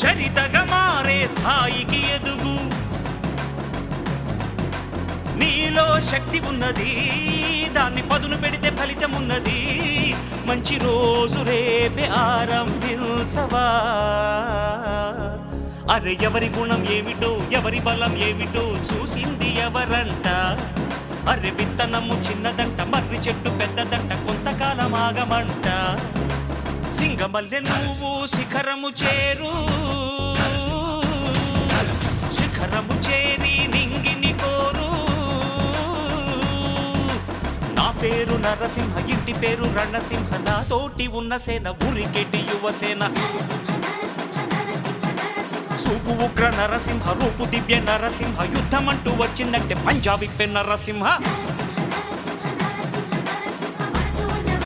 చరితగా మారే స్థాయికి ఎదుగు. నీలో శక్తి ఉన్నది, దాన్ని పదును పెడితే ఫలితం ఉన్నది. మంచి రోజు రేపే ఆరంభించవా. అరే ఎవరి గుణం ఏమిటో, ఎవరి బలం ఏమిటో చూసింది ఎవరంట. అరే విత్తనము చిన్నదంట, మర్రి చెట్టు పెద్దదంట, కొంతకాలం ఆగమంట. సింగమల్లె నువ్వు శిఖరము చేరు, శిఖరము చేరి నింగిని కోరు. నా పేరు నరసింహ, ఇంటి పేరు రణసింహ, నా తోటి ఉన్న సేన ఊరికెడ్డి యువసేన. చూపు ఉగ్ర నరసింహ, రూపు దివ్య నరసింహ, యుద్ధమంటూ వచ్చిందంటే పంజాబీ పె నరసింహ.